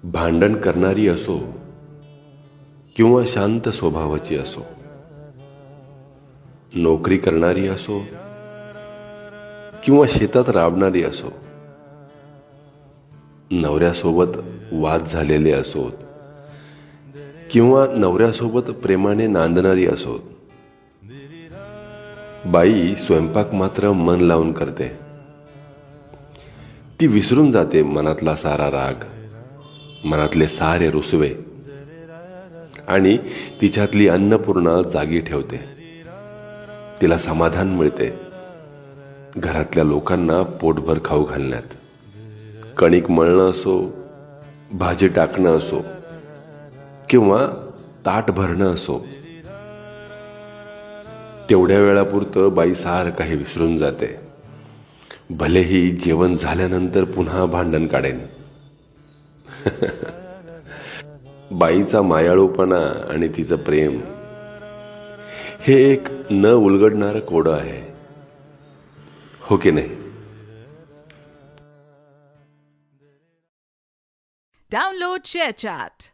भांडण करणारी असो किंवा शांत स्वभावाची असो, नोकरी करणारी असो किंवा शेतात राबणारी असो, नवऱ्यासोबत वाद झालेले असोत किंवा नवऱ्यासोबत प्रेमाने नांदणारी असोत, बाई स्वयंपाक मात्र मन लावून करते. ती विसरून जाते मनातला सारा राग, मनातले सारे रुसवे, आणि तिच्यातली अन्नपूर्णा जागी ठेवते. तिला समाधान मिळते घरातल्या लोकांना पोटभर खाऊ घालण्यात. कणिक मळणं असो, भाजी टाकणं असो किंवा ताट भरणं असो, तेवढ्या वेळापुरतं बाई सारं काही विसरून जाते. भलेही जेवण झाल्यानंतर पुन्हा भांडण काढेन. बाईचा मायाळूपणा आणि तिचं प्रेम हे एक न उलगडणारं कोडं आहे, हो की नाही? Download ShareChat.